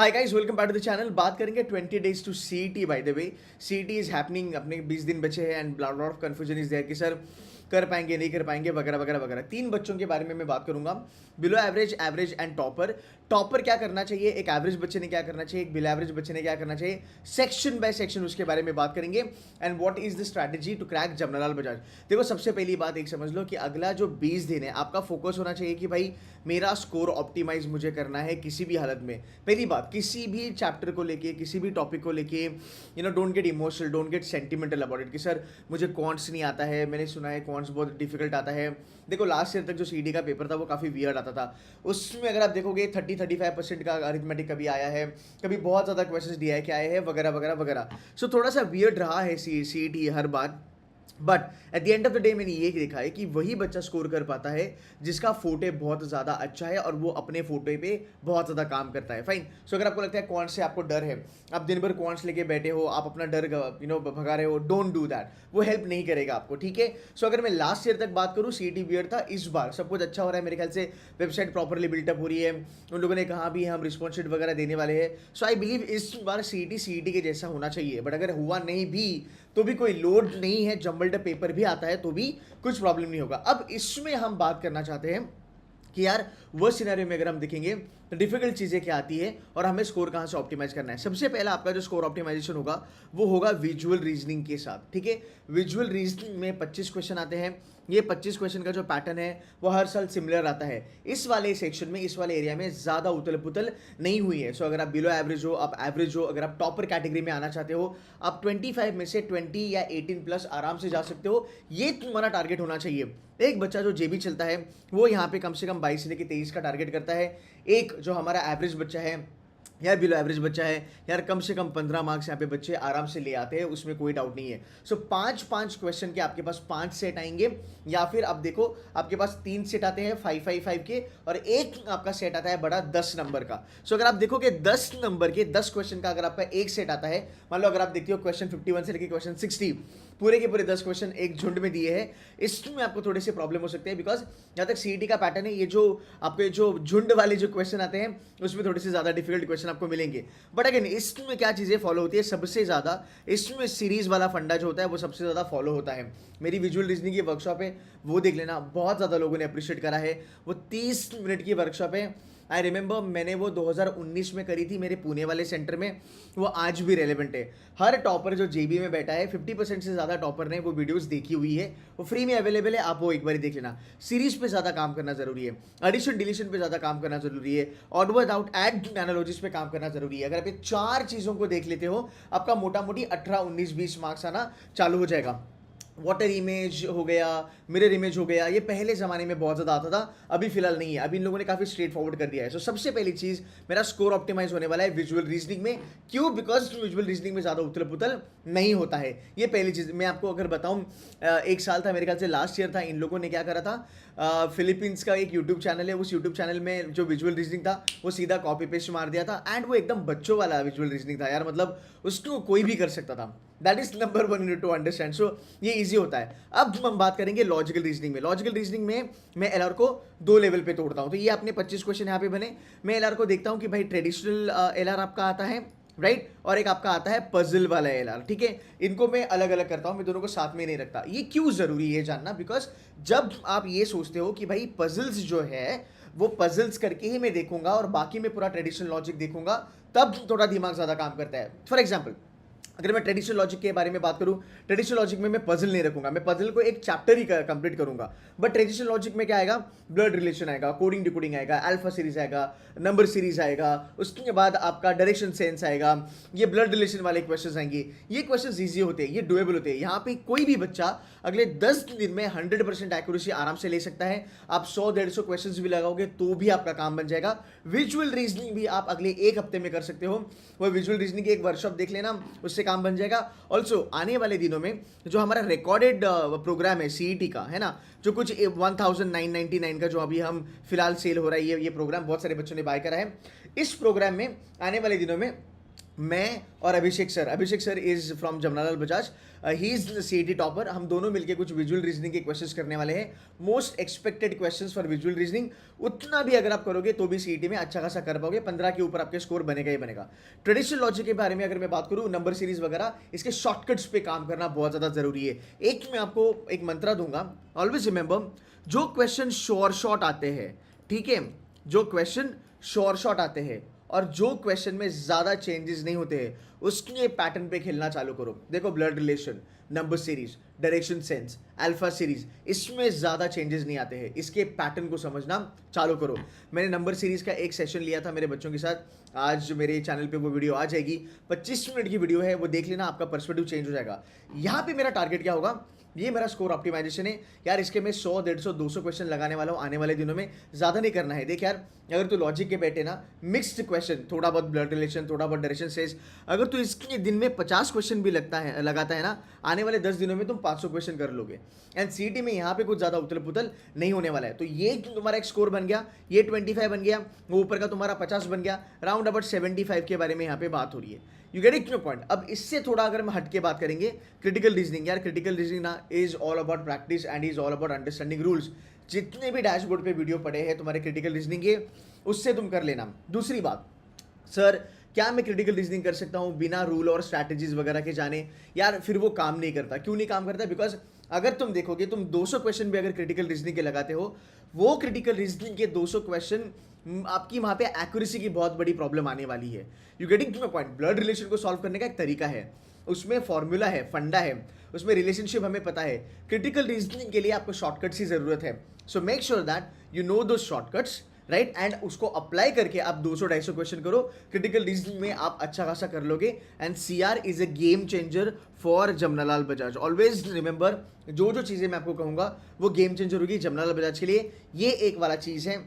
Hi guys, welcome back to the channel. बात करेंगे 20 days to CET. By the way, CET is happening, अपने 20 दिन बचे हैं and lot of confusion is there कि sir कर पाएंगे नहीं कर पाएंगे वगैरह वगैरह वगैरह। तीन बच्चों के बारे में मैं बात करूंगा, below average, average and topper. Topper क्या करना चाहिए, एक एवरेज बच्चे ने क्या करना चाहिए, एक बिलो एवरेज बच्चे ने क्या करना चाहिए, सेक्शन बाय सेक्शन उसके बारे में बात करेंगे and what is the strategy to crack Jamnalal Bajaj. देखो, सबसे पहली बात एक समझ लो कि अगला जो 20 दिन है आपका फोकस होना चाहिए कि भाई मेरा स्कोर ऑप्टिमाइज मुझे करना है किसी भी हालत में। पहली बात, किसी भी चैप्टर को लेके, किसी भी टॉपिक को लेके don't get emotional, don't get sentimental about it कि सर मुझे कॉन्ट्स नहीं आता है, मैंने सुना है कॉन्ट्स बहुत डिफिकल्ट आता है। देखो, लास्ट ईयर तक जो सीडी का पेपर था वो काफ़ी वियर्ड आता था। उसमें अगर आप देखोगे 30-35% का अरिथमेटिक कभी आया है, कभी बहुत ज़्यादा क्वेश्चंस दिया है कि आए हैं वगैरह वगैरह वगैरह। सो थोड़ा सा वियर्ड रहा है CET her bar. But at the end of the day मैंने ये देखा है कि वही बच्चा स्कोर कर पाता है जिसका फोटे बहुत ज़्यादा अच्छा है और वो अपने फोटे पे बहुत ज़्यादा काम करता है। फाइन। सो अगर आपको लगता है कौन से आपको डर है, आप दिन भर कौन लेके बैठे हो, आप अपना डर भगा रहे हो, डोंट डू दैट। वो हेल्प नहीं करेगा आपको, ठीक है। सो अगर मैं लास्ट ईयर तक बात करूँ, सीईटी वियर था। इस बार सब कुछ अच्छा हो रहा है मेरे ख्याल से, वेबसाइट प्रॉपरली बिल्टअप हो रही है, उन लोगों ने कहा भी हम रिस्पॉन्स शीट वगैरह देने वाले हैं। सो आई बिलीव इस बार सीईटी के जैसा होना चाहिए। बट अगर हुआ नहीं भी तो भी कोई लोड नहीं है, जम्बल्ड पेपर भी आता है तो भी कुछ प्रॉब्लम नहीं होगा। अब इसमें हम बात करना चाहते हैं कि यार वो सिनेरियो में अगर हम देखेंगे तो डिफिकल्ट चीज़ें क्या आती है और हमें स्कोर कहाँ से ऑप्टिमाइज करना है। सबसे पहला आपका जो स्कोर ऑप्टिमाइजेशन होगा वो होगा विजुअल रीजनिंग के साथ, ठीक है। विजुअल रीजनिंग में 25 क्वेश्चन आते हैं। ये 25 क्वेश्चन का जो पैटर्न है वो हर साल सिमिलर आता है। इस वाले सेक्शन में, इस वाले एरिया में ज़्यादा उथल पुथल नहीं हुई है। सो अगर आप बिलो एवरेज हो, आप एवरेज हो, अगर आप टॉपर कैटेगरी में आना चाहते हो, आप 25 में से 20 या 18 प्लस आराम से जा सकते हो। ये तुम्हारा टारगेट होना चाहिए। एक बच्चा जो जेबी चलता है वो यहाँ पे कम से कम 22 से लेकर 23 का टारगेट करता है। एक जो हमारा एवरेज बच्चा है या बिलो एवरेज बच्चा है, यार कम से कम 15 मार्क्स यहाँ पे बच्चे आराम से ले आते हैं, उसमें कोई डाउट नहीं है। सो 5-5 क्वेश्चन के आपके पास 5 सेट आएंगे, या फिर आप देखो आपके पास 3 सेट आते हैं 5-5-5 के, और एक आपका सेट आता है बड़ा 10 नंबर का। सो अगर आप देखोगे 10 नंबर के 10 क्वेश्चन का अगर आपका एक सेट आता है, मान लो अगर आप देखते हो क्वेश्चन 51 से लेकर क्वेश्चन 60, पूरे के पूरे 10 क्वेश्चन एक झुंड में दिए हैं, इसमें आपको थोड़े से प्रॉब्लम हो सकते हैं। बिकॉज जहाँ तक सीईटी का पैटर्न है, ये जो आपके जो झुंड वाले जो क्वेश्चन आते हैं उसमें थोड़े से ज़्यादा डिफिकल्ट क्वेश्चन आपको मिलेंगे। बट अगेन इसमें क्या चीज़ें फॉलो होती है सबसे ज़्यादा, इसमें सीरीज वाला फंडा जो होता है वो सबसे ज़्यादा फॉलो होता है। मेरी विजुअल रीजनिंग की वर्कशॉप है, वो देख लेना, बहुत ज़्यादा लोगों ने अप्रिशिएट करा है। वो 30 मिनट की वर्कशॉप है। आई रिमेंबर मैंने वो 2019 में करी थी मेरे पुणे वाले सेंटर में, वो आज भी रेलेवेंट है। हर टॉपर जो जेबी में बैठा है, 50% से ज़्यादा टॉपर ने वो वीडियोस देखी हुई है, वो फ्री में अवेलेबल है, आप वो एक बार देख लेना। सीरीज पे ज़्यादा काम करना जरूरी है, एडिशन डिलीशन पे ज़्यादा काम करना जरूरी है, ऑड विदाउट एड एनालॉजिस पे काम करना जरूरी है। अगर आप ये 4 चीज़ों को देख लेते हो, आपका मोटा मोटी 18, 19, 20 मार्क्स आना चालू हो जाएगा। वाटर इमेज हो गया, मिरर इमेज हो गया, ये पहले ज़माने में बहुत ज़्यादा आता था, अभी फिलहाल नहीं है। अभी इन लोगों ने काफ़ी स्ट्रेट फॉरवर्ड कर दिया है। सो सबसे पहली चीज़, मेरा स्कोर ऑप्टिमाइज होने वाला है विजुअल रीजनिंग में। क्यों? बिकॉज विजुअल रीजनिंग में ज़्यादा उथल पुथल नहीं होता है। ये पहली चीज़ मैं आपको अगर बताऊँ, एक साल था मेरे ख्याल से, लास्ट ईयर था, इन लोगों ने क्या करा था, फिलीपींस का एक यूट्यूब चैनल है, उस यूट्यूब चैनल में जो विजुअल रीजनिंग था वो सीधा कॉपी पेस्ट मार दिया था, एंड वो एकदम बच्चों वाला विजुअल रीजनिंग था यार, मतलब उसको कोई भी कर सकता था। That is number 1 you to understand. So ये ईजी होता है। अब हम बात करेंगे लॉजिकल रीजनिंग में। लॉजिकल रीजनिंग में मैं एलआर को 2 लेवल पे तोड़ता हूँ। तो ये अपने 25 क्वेश्चन यहाँ पे बने। मैं एलआर को देखता हूँ कि भाई ट्रेडिशनल एलआर आपका आता है, राइट, और एक आपका आता है पजल वाला एलआर, ठीक है। इनको मैं अलग अलग करता हूँ, मैं दोनों को साथ में नहीं रखता। ये क्यों जरूरी है जानना? बिकॉज जब आप ये सोचते हो कि भाई पजल्स जो है वो पजल्स करके ही मैं देखूंगा और बाकी मैं पूरा ट्रेडिशनल लॉजिक देखूंगा, तब थोड़ा दिमाग ज्यादा काम करता है। फॉर एग्जाम्पल, अगर मैं ट्रेडिशनल लॉजिक के बारे में बात करूं, ट्रेडिशनल लॉजिक में मैं पजल नहीं रखूंगा, मैं पजल को एक चैप्टर ही कंप्लीट करूंगा। बट ट्रेडिशनल लॉजिक में क्या आएगा, ब्लड रिलेशन आएगा, कोडिंग डिकोडिंग आएगा, अल्फा सीरीज आएगा, नंबर सीरीज आएगा, उसके बाद आपका डायरेक्शन सेंस आएगा, ये ब्लड रिलेशन वाले क्वेश्चन आएंगे। ये क्वेश्चन ईजी होते हैं, ये डुएबल होते हैं। यहाँ पे कोई भी बच्चा अगले 10 दिन में 100% एक्यूरेसी आराम से ले सकता है। आप 100-150 क्वेश्चन भी लगाओगे तो भी आपका काम बन जाएगा। विजुअल रीजनिंग भी आप अगले 1 हफ्ते में कर सकते हो। वो विजुअल रीजनिंग की एक वर्कशॉप देख लेना, उससे काम बन जाएगा। ऑल्सो आने वाले दिनों में जो हमारा रिकॉर्डेड प्रोग्राम है सीईटी का, है ना, जो कुछ 1999 का जो अभी हम फिलहाल सेल हो रहा है, ये प्रोग्राम बहुत सारे बच्चों ने बाय करा है। इस प्रोग्राम में आने वाले दिनों में मैं और Abhishek sir is from Jamnalal Bajaj, he is CET topper. हम दोनों मिलके कुछ विजुअल रीजनिंग के क्वेश्चंस करने वाले हैं, most expected questions for visual reasoning. उतना भी अगर आप करोगे तो भी सीईटी में अच्छा खासा कर पाओगे, 15 के ऊपर आपके स्कोर बनेगा ही बनेगा। ट्रेडिशनल लॉजिक के बारे में अगर मैं बात करूँ, नंबर सीरीज वगैरह, इसके शॉर्टकट्स पे काम करना बहुत ज़्यादा जरूरी है। एक मैं आपको एक मंत्रा दूंगा, ऑलवेज रिमेंबर, जो क्वेश्चन श्योर शॉट आते हैं, ठीक है, जो क्वेश्चन श्योर शॉट आते हैं और जो क्वेश्चन में ज्यादा चेंजेस नहीं होते हैं, उसके पैटर्न पे खेलना चालू करो। देखो blood relation, number series, direction sense, alpha series, इसमें ज्यादा चेंजेस नहीं आते हैं, इसके पैटर्न को समझना चालू करो। मैंने नंबर सीरीज का एक सेशन लिया था मेरे बच्चों के साथ, आज मेरे चैनल पे वो वीडियो आ जाएगी, 25 मिनट की वीडियो है, वो देख लेना, आपका पर्सपेक्टिव चेंज हो जाएगा। यहाँ पे मेरा टारगेट क्या होगा, ये मेरा स्कोर ऑप्टिमाइजेशन है यार, इसके मैं 100, 150, 200 क्वेश्चन लगाने वाला हूँ आने वाले दिनों में, ज़्यादा नहीं करना है। देख यार, अगर तू लॉजिक के बैठे ना, मिक्स्ड क्वेश्चन, थोड़ा बहुत ब्लड रिलेशन, थोड़ा बहुत डायरेक्शन सेंस, अगर तू इसके दिन में 50 क्वेश्चन भी लगाता है ना, आने वाले 10 दिनों में तुम 500 क्वेश्चन कर लोगे। एंड सीईटी में यहाँ पे कुछ ज़्यादा उथल पुथल नहीं होने वाला है। तो ये तुम्हारा एक स्कोर बन गया, ये 25 बन गया, वो ऊपर का तुम्हारा 50 बन गया, राउंड अबाउट 75 के बारे में यहाँ पे बात हो रही है। You get it point. अब इससे थोड़ा अगर हम हट के बात करेंगे, क्रिटिकल रीजनिंग, यार क्रिटिकल रीजनिंग ना is all about practice and is all about understanding rules. जितने भी डैशबोर्ड पे वीडियो पड़े हैं तुम्हारे क्रिटिकल रीजनिंग के, उससे तुम कर लेना। दूसरी बात, सर क्या मैं क्रिटिकल रीजनिंग कर सकता हूँ बिना रूल और स्ट्रैटेजीज वगैरह के जाने? यार फिर वो काम नहीं करता। क्यों नहीं काम करता? बिकॉज अगर तुम देखोगे, तुम 200 क्वेश्चन भी अगर क्रिटिकल रीजनिंग के लगाते हो, वो क्रिटिकल रीजनिंग के 200 क्वेश्चन आपकी वहां पे एक्यूरेसी की बहुत बड़ी प्रॉब्लम आने वाली है। You getting to my point? Blood relation को सॉल्व करने का एक तरीका है, उसमें फॉर्मूला है, फंडा है, उसमें रिलेशनशिप हमें पता है। क्रिटिकल रीजनिंग के लिए आपको शॉर्टकट्स की जरूरत है। सो make sure that you know दो शॉर्टकट्स, राइट, एंड उसको अप्लाई करके आप 200-250 क्वेश्चन करो। क्रिटिकल रीजनिंग में आप अच्छा खासा कर लोगे। And CR is a game changer for Jamnalal Bajaj. Always remember, जो जो चीजें मैं आपको कहूंगा वो गेम चेंजर होगी जमनालाल बजाज के लिए। ये एक वाला चीज है,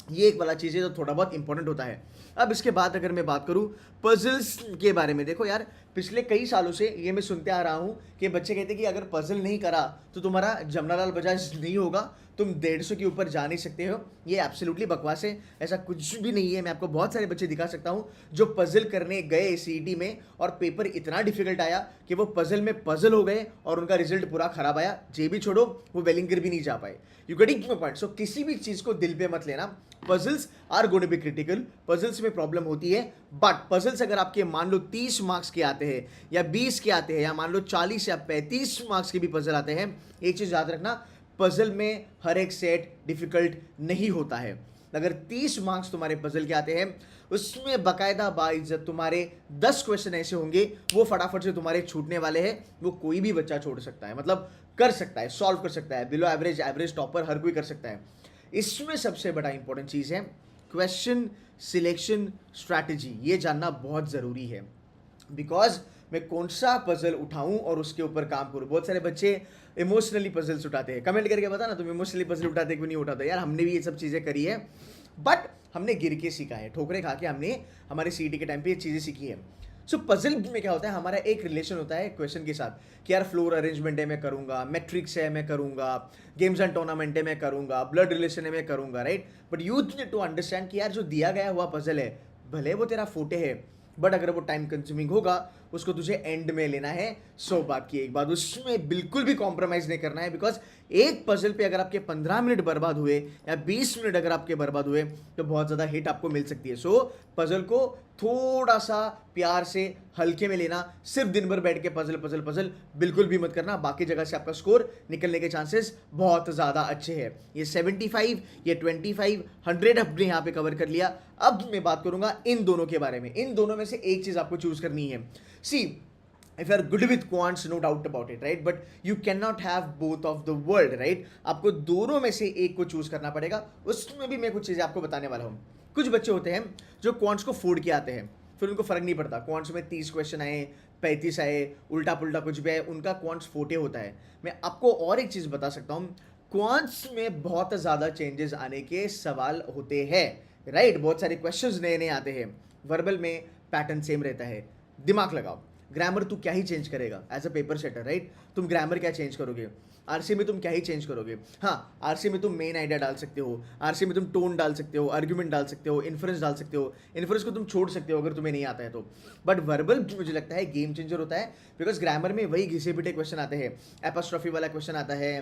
ये एक वाला चीज़ है जो थोड़ा बहुत इंपॉर्टेंट होता है। अब इसके बाद अगर मैं बात करूं पजल्स के बारे में, देखो यार, पिछले कई सालों से ये मैं सुनते आ रहा हूं कि बच्चे कहते हैं कि अगर पजल नहीं करा तो तुम्हारा जमनालाल बजाज नहीं होगा, तुम 150 के ऊपर जा नहीं सकते हो। ये एब्सोल्युटली बकवास है, ऐसा कुछ भी नहीं है। मैं आपको बहुत सारे बच्चे दिखा सकता हूं जो पजल करने गए सीईटी में और पेपर इतना डिफिकल्ट आया कि वो पजल में पजल हो गए और उनका रिजल्ट पूरा खराब आया। जे भी छोड़ो, वो वेलिंगर भी नहीं जा पाए। You getting my point? So किसी भी चीज को दिल पे मत लेना। Puzzles are going to be critical, puzzles में प्रॉब्लम होती है, बट पजल्स अगर आपके मान लो 30 मार्क्स के आते हैं या 20 के आते हैं या मान लो 40 या 35 मार्क्स के भी पजल आते हैं, एक चीज याद रखना, पजल में हर एक सेट डिफिकल्ट नहीं होता है। अगर 30 मार्क्स तुम्हारे पजल के आते हैं, उसमें बाकायदा बाइज्जत तुम्हारे 10 क्वेश्चन ऐसे होंगे वो फटाफट से तुम्हारे छूटने वाले हैं। वो कोई भी बच्चा छोड़ सकता है, मतलब कर सकता है, सॉल्व कर सकता है, बिलो एवरेज, एवरेज, टॉपर, हर कोई कर सकता है। इसमें सबसे बड़ा इंपॉर्टेंट चीज है क्वेश्चन सिलेक्शन स्ट्रैटेजी। ये जानना बहुत जरूरी है, बिकॉज मैं कौन सा पजल उठाऊं और उसके ऊपर काम करूं। बहुत सारे बच्चे इमोशनली पजल्स उठाते हैं, कमेंट करके बता ना तुम इमोशनली पजल उठाते क्यों नहीं उठाते। यार हमने भी ये सब चीज़ें करी है, बट हमने गिर के सीखा है, ठोकरे खा के हमने हमारे सीईटी के टाइम पे ये चीज़ें सीखी है। सो पजल में क्या होता है, हमारा एक रिलेशन होता है क्वेश्चन के साथ कि यार फ्लोर अरेंजमेंट है मैं करूंगा, मैट्रिक्स है मैं करूंगा, गेम्स एंड टूर्नामेंट है मैं करूंगा, ब्लड रिलेशन है मैं करूंगा, right. But you need to understand कि यार जो दिया गया हुआ पजल है, भले वो तेरा फोटे है, बट अगर वो टाइम कंज्यूमिंग होगा, उसको तुझे एंड में लेना है। 100 बात की एक बात, उसमें बिल्कुल भी कॉम्प्रोमाइज नहीं करना है। बिकॉज एक पजल पे अगर आपके 15 मिनट बर्बाद हुए या 20 मिनट अगर आपके बर्बाद हुए तो बहुत ज़्यादा हिट आपको मिल सकती है। सो पजल को थोड़ा सा प्यार से हल्के में लेना। सिर्फ दिन भर बैठ के पजल पजल पजल बिल्कुल भी मत करना, बाकी जगह से आपका स्कोर निकलने के चांसेस बहुत ज़्यादा अच्छे हैं। ये 75, ये 25, 100 हमने यहाँ पे कवर कर लिया। अब मैं बात करूंगा इन दोनों के बारे में। इन दोनों में से एक चीज़ आपको चूज करनी है। सी, if you are good with quants, no doubt about it, right, but you cannot have both of the world, right। आपको दोनों में से एक को चूज करना पड़ेगा। उसमें भी मैं कुछ चीजें आपको बताने वाला हूँ। कुछ बच्चे होते हैं जो क्वांट्स को फोड़ के आते हैं, फिर उनको फर्क नहीं पड़ता, क्वांट्स में 30 क्वेश्चन आए, 35 आए, उल्टा पुल्टा कुछ भी आए, उनका क्वांट्स फोटे होता है। मैं आपको और एक चीज बता सकता हूँ, क्वांट्स में बहुत ज्यादा चेंजेस आने के सवाल होते हैं, राइट। बहुत सारे क्वेश्चंस नए नए आते हैं, वर्बल में पैटर्न सेम रहता है, दिमाग लगाओ। ग्रामर तू क्या ही चेंज करेगा as a paper setter, right? तुम ग्रामर क्या चेंज करोगे? आरसी में तुम क्या ही चेंज करोगे? हाँ, आरसी में तुम मेन आइडिया डाल सकते हो, आरसी में तुम टोन डाल सकते हो, आर्ग्यूमेंट डाल सकते हो, इन्फ्रेंस डाल सकते हो, इन्फ्रेंस को तुम छोड़ सकते हो अगर तुम्हें नहीं आता है तो। बट वर्बल मुझे लगता है गेम चेंजर होता है, बिकॉज ग्रामर में वही घिसे पिटे क्वेश्चन आते हैं, एपोस्ट्रॉफी वाला क्वेश्चन आता है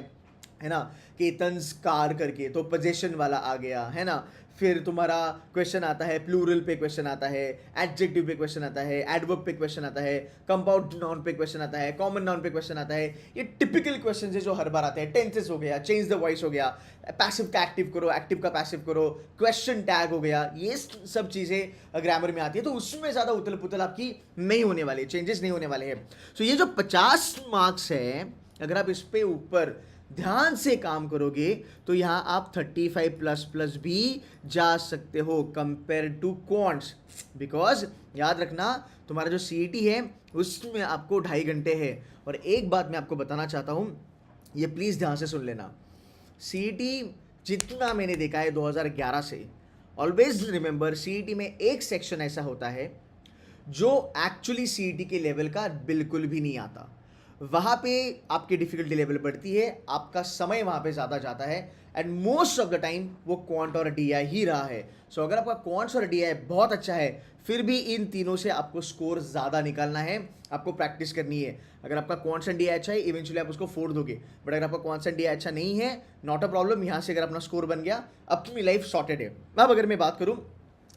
ना, कि तंज कार करके तो पोजेशन वाला आ गया, है ना। फिर तुम्हारा क्वेश्चन आता है प्लूरल पे, क्वेश्चन आता है एडजेक्टिव पे, क्वेश्चन आता है एडवर्ब पे, क्वेश्चन आता है कंपाउंड नाउन पे, क्वेश्चन आता है कॉमन नाउन पे, क्वेश्चन आता है। ये टिपिकल क्वेश्चन है जो हर बार आते हैं। टेंसेस हो गया, चेंज द वॉइस हो गया, पैसिव का एक्टिव करो, एक्टिव का पैसिव करो, क्वेश्चन टैग हो गया, ये सब चीज़ें ग्रामर में आती है। तो उसमें ज़्यादा उथल पुथल आपकी नहीं होने वाली, चेंजेस नहीं होने वाले हैं। सो ये जो 50 मार्क्स है, अगर आप इस पे ऊपर ध्यान से काम करोगे तो यहाँ आप 35 प्लस प्लस भी जा सकते हो कंपेयर टू क्वांट्स। बिकॉज याद रखना, तुम्हारा जो सीईटी है उसमें आपको 2.5 घंटे है। और एक बात मैं आपको बताना चाहता हूँ, ये प्लीज़ ध्यान से सुन लेना। सीईटी जितना मैंने देखा है 2011 से, ऑलवेज रिमेंबर, सीईटी में एक सेक्शन ऐसा होता है जो एक्चुअली सीईटी के लेवल का बिल्कुल भी नहीं आता। वहाँ पे आपकी डिफिकल्टी लेवल बढ़ती है, आपका समय वहाँ पे ज़्यादा जाता है, and most of the time वो क्वांट और डीआई ही रहा है। सो अगर आपका क्वांट्स और डीआई बहुत अच्छा है, फिर भी इन तीनों से आपको स्कोर ज़्यादा निकालना है, आपको प्रैक्टिस करनी है। अगर आपका क्वांट्स एंड डीआई अच्छा है, इवेंचुअली आप उसको फोड़ दोगे। बट अगर आपका क्वांट्स एंड डीआई अच्छा नहीं है, नॉट अ प्रॉब्लम, यहाँ से अगर अपना स्कोर बन गया, अपनी लाइफ सॉर्टेड है। अब अगर मैं बात करूँ,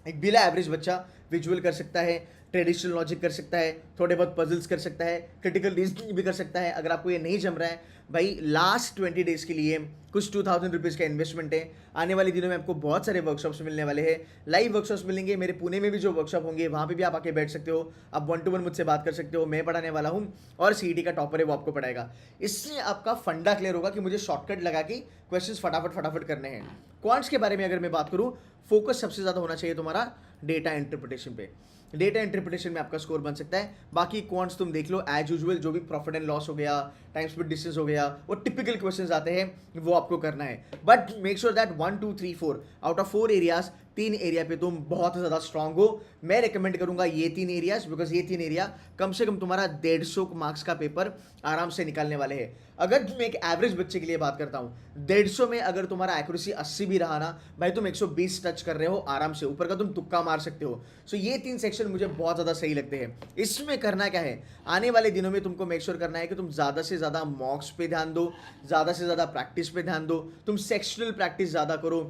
एक बिला एवरेज बच्चा विजुअल कर सकता है, ट्रेडिशनल लॉजिक कर सकता है, थोड़े बहुत पजल्स कर सकता है, क्रिटिकल रीजनिंग भी कर सकता है। अगर आपको ये नहीं जम रहा है भाई, लास्ट 20 डेज़ के लिए कुछ 2000 रुपीज़ का इन्वेस्टमेंट है। आने वाले दिनों में आपको बहुत सारे वर्कशॉप्स मिलने वाले हैं, लाइव वर्कशॉप्स मिलेंगे। मेरे पुणे में भी जो वर्कशॉप होंगे वहाँ पे भी आप आके बैठ सकते हो, आप 1 to 1 मुझसे बात कर सकते हो। मैं पढ़ाने वाला हूँ और सीईटी का टॉपर है वो आपको पढ़ाएगा। इससे आपका फंडा क्लियर होगा कि मुझे शॉर्टकट लगा के क्वेश्चन फटाफट करने हैं। क्वांट्स के बारे में अगर मैं बात करूँ, फोकस सबसे ज़्यादा होना चाहिए तुम्हारा डेटा इंटरप्रिटेशन पे। डेटा इंटरप्रिटेशन में आपका स्कोर बन सकता है। बाकी क्वांट्स तुम देख लो, एज यूजुअल जो भी प्रॉफिट एंड लॉस हो गया, टाइम स्पीड डिस्टेंस हो गया, वो टिपिकल क्वेश्चंस आते हैं, वो आपको करना है। But make sure that 1 2 3 4 out of 4 areas, 3 area पे तुम बहुत ज़्यादा स्ट्रांग हो। मैं रिकमेंड करूंगा ये 3 एरियाज, बिकॉज ये 3 एरिया कम से कम तुम्हारा 150 मार्क्स का पेपर आराम से निकालने वाले हैं। अगर तुम एक एवरेज बच्चे के लिए बात करता हूँ, 150 में अगर तुम्हारा एक्यूरेसी 80 भी रहा ना भाई, तुम 120 टच कर रहे हो आराम से, ऊपर का तुम तुक्का मार सकते हो। सो ये 3 सेक्शन मुझे बहुत ज़्यादा सही लगते हैं। इसमें करना क्या है, आने वाले दिनों में तुमको मेक श्योर करना है कि तुम ज़्यादा से ज़्यादा मॉक्स पे ध्यान दो, ज़्यादा से ज़्यादा प्रैक्टिस पे ध्यान दो, तुम सेक्शनल प्रैक्टिस ज़्यादा करो,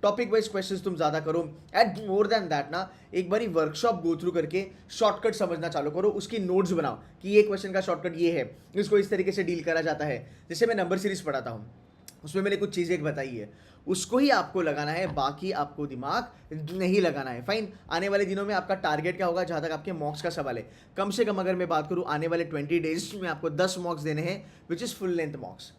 टॉपिक वाइज क्वेश्चंस तुम ज़्यादा करो। एंड मोर देन दैट ना, एक बारी वर्कशॉप गो थ्रू करके शॉर्टकट समझना चालू करो, उसकी नोट्स बनाओ कि ये क्वेश्चन का शॉर्टकट ये है, इसको इस तरीके से डील करा जाता है। जैसे मैं नंबर सीरीज पढ़ाता हूँ, उसमें मैंने कुछ चीज़ें बताई है, उसको ही आपको लगाना है, बाकी आपको दिमाग नहीं लगाना है। फाइन। आने वाले दिनों में आपका टारगेट क्या होगा, जहाँ तक आपके मॉक्स का सवाल है, कम से कम अगर मैं बात करूँ, आने वाले 20 डेज में आपको 10 मॉक्स देने हैं, which is full length मॉक्स,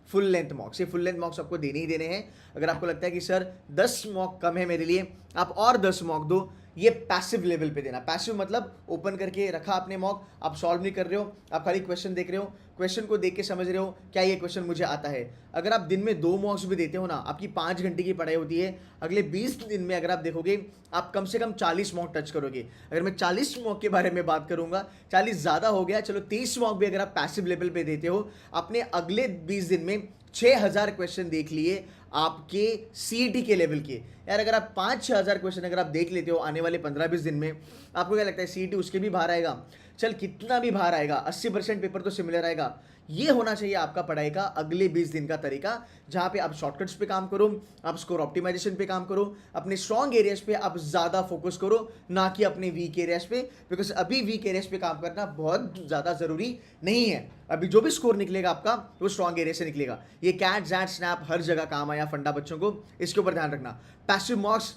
full length मॉक्स। ये फुल लेंथ मॉक्स आपको देने ही देने हैं। अगर आपको लगता है कि सर 10 मॉक कम है मेरे लिए, आप और 10 मॉक दो। ये पैसिव लेवल पे देना। पैसिव मतलब ओपन करके रखा आपने मॉक, आप सॉल्व नहीं कर रहे हो, आप खाली क्वेश्चन देख रहे हो, क्वेश्चन को देख के समझ रहे हो क्या ये क्वेश्चन मुझे आता है। अगर आप दिन में 2 मॉक्स भी देते हो ना, आपकी 5 घंटे की पढ़ाई होती है, अगले 20 दिन में अगर आप देखोगे, आप कम से कम 40 मॉक टच करोगे। अगर मैं 40 मॉक के बारे में बात करूंगा, 40 ज़्यादा हो गया, चलो 30 मॉक भी अगर आप पैसिव लेवल पे देते हो, अपने अगले 20 दिन में 6000 क्वेश्चन देख लिए आपके सीईटी के लेवल के। यार अगर आप 5-6 हज़ार क्वेश्चन अगर आप देख लेते हो आने वाले 15-20 दिन में, आपको क्या लगता है सीईटी उसके भी बाहर आएगा? चल कितना भी बाहर आएगा, 80% पेपर तो सिमिलर आएगा। ये होना चाहिए आपका पढ़ाई का अगले 20 दिन का तरीका, जहाँ पे आप शॉर्टकट्स पे काम करो, आप स्कोर ऑप्टिमाइजेशन पे काम करो, अपने स्ट्रॉन्ग एरियाज पे आप ज़्यादा फोकस करो, ना कि अपने वीक एरियाज पे। बिकॉज अभी वीक एरियाज पे काम करना बहुत ज़्यादा ज़रूरी नहीं है। अभी जो भी स्कोर निकलेगा आपका, वो स्ट्रॉन्ग एरिया से निकलेगा। ये कैट जैट स्नैप हर जगह काम आया फंडा बच्चों को, इसके ऊपर ध्यान रखना। Passive मॉक्स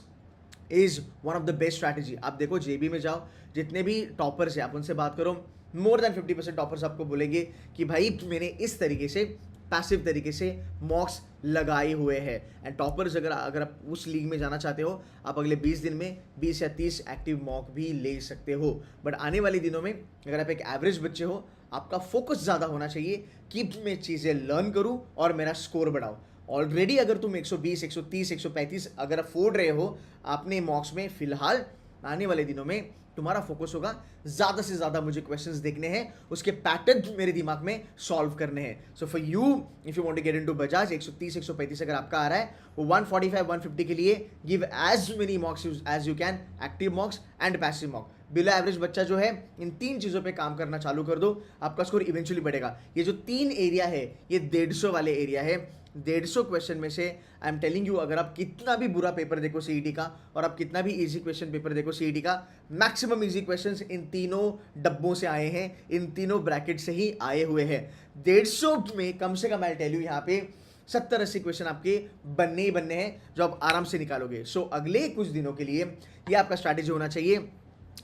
is one of the best strategy. आप देखो जेबी में जाओ, जितने भी टॉपर्स हैं आप उनसे बात करो, मोर देन 50% टॉपर्स आपको बोलेंगे कि भाई मैंने इस तरीके से पैसिव तरीके से मॉक्स लगाए हुए हैं। एंड टॉपर्स अगर आप उस लीग में जाना चाहते हो, आप अगले 20 दिन में 20 या 30 एक्टिव मॉक भी ले सकते हो। बट आने वाले दिनों में अगर आप एक एवरेज बच्चे हो, आपका फोकस ज़्यादा होना चाहिए कि मैं चीज़ें लर्न करूँ और मेरा स्कोर बढ़ाऊँ। ऑलरेडी अगर तुम 120, 130, 135 अगर फोड़ रहे हो आपने मॉक्स में, फिलहाल आने वाले दिनों में तुम्हारा फोकस होगा ज़्यादा से ज़्यादा मुझे क्वेश्चंस देखने हैं, उसके पैटर्न मेरे दिमाग में सॉल्व करने हैं. So for you if you want to get into Bajaj 130 135 अगर आपका आ रहा है, वो 145 150 के लिए give as many mocks as you can, active mocks and passive mock. Below average बच्चा जो है इन 3 चीज़ों पे काम करना चालू कर दो, आपका स्कोर इवेंचुअली बढ़ेगा. ये जो 3 एरिया है ये 150 वाले एरिया है. 150 क्वेश्चन में से आई एम टेलिंग यू, अगर आप कितना भी बुरा पेपर देखो सीईटी का और आप कितना भी इजी क्वेश्चन पेपर देखो सीईटी का, मैक्सिमम इजी क्वेश्चंस इन तीनों डब्बों से आए हैं, इन तीनों ब्रैकेट से ही आए हुए हैं. 150 में कम से कम आई टेल यू यहाँ पे 70-80 क्वेश्चन आपके बनने ही बनने हैं जो आप आराम से निकालोगे. सो अगले कुछ दिनों के लिए ये आपका स्ट्रैटेजी होना चाहिए.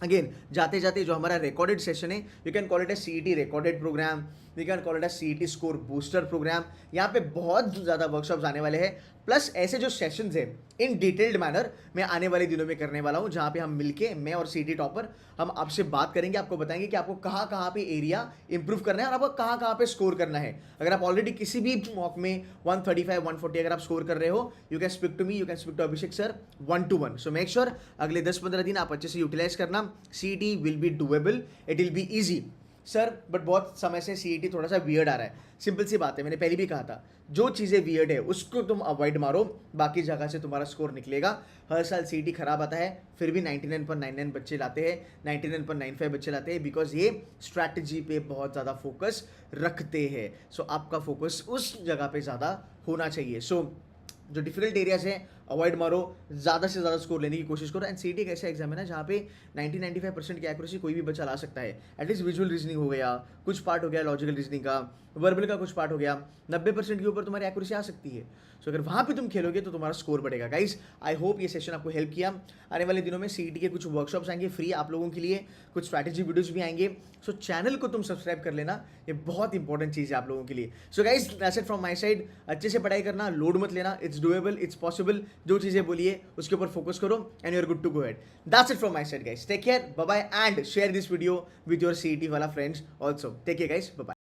अगेन जाते जाते जो हमारा रिकॉर्डेड सेशन है, you can call it a CET recorded program, we can call it a CET score booster program. यहाँ पे बहुत ज़्यादा वर्कशॉप्स आने वाले हैं, प्लस ऐसे जो सेशंस हैं इन डिटेल्ड मैनर मैं आने वाले दिनों में करने वाला हूँ, जहाँ पे हम मिलके, मैं और सीईटी टॉपर, हम आपसे बात करेंगे, आपको बताएंगे कि आपको कहाँ कहाँ पे एरिया इंप्रूव करना है और आपको कहाँ कहाँ पे स्कोर करना है. अगर आप ऑलरेडी किसी भी मॉक में 135 140 अगर आप स्कोर कर रहे हो, you can speak to me, you can speak to Abhishek sir 1-to-1. So make sure अगले 10-15 दिन आप अच्छे से यूटिलाइज करना. CET will be doable, it will be easy. Sir but बहुत समय से सीईटी थोड़ा सा वियर्ड आ रहा है. सिंपल सी बात है, मैंने पहले भी कहा था, जो चीज़ें वियर्ड है उसको तुम अवॉइड मारो, बाकी जगह से तुम्हारा स्कोर निकलेगा. हर साल सीईटी खराब आता है, फिर भी 99.99 बच्चे लाते हैं, 99.95 बच्चे लाते हैं, बिकॉज ये स्ट्रैटेजी पे बहुत ज़्यादा फोकस रखते हैं. सो आपका फोकस उस जगह पे ज़्यादा होना चाहिए. सो जो डिफिकल्ट एरियाज हैं अवॉइड मारो, ज़्यादा से ज़्यादा स्कोर लेने की कोशिश करो. एंड सीईटी एक ऐसा एग्जाम है ना जहाँ पे 90-95% की एक्यूरेसी कोई भी बच्चा ला सकता है. एटलीस्ट विजुअल रीजनिंग हो गया, कुछ पार्ट हो गया लॉजिकल रीजनिंग का, वर्बल का कुछ पार्ट हो गया, 90% के ऊपर तुम्हारी एक्यूरेसी आ सकती है. सो अगर वहाँ पे तुम खेलोगे तो तुम्हारा स्कोर बढ़ेगा. गाइस आई होप ये सेशन आपको हेल्प किया. आने वाले दिनों में सीईटी के कुछ वर्कशॉप्स आएंगे फ्री आप लोगों के लिए, कुछ स्ट्रैटेजी वीडियोज भी आएंगे. सो चैनल को तुम सब्सक्राइब कर लेना, ये बहुत इंपॉर्टेंट चीज़ है आप लोगों के लिए. So guys that's it from my side. अच्छे से पढ़ाई करना, लोड मत लेना, इट्स डूएबल, इट्स पॉसिबल. जो चीज़ें बोलिए उसके ऊपर फोकस करो and you are good to go head. That's it from my side guys. Take care, bye bye and share this video with your CET वाला friends also. Take care guys, bye bye.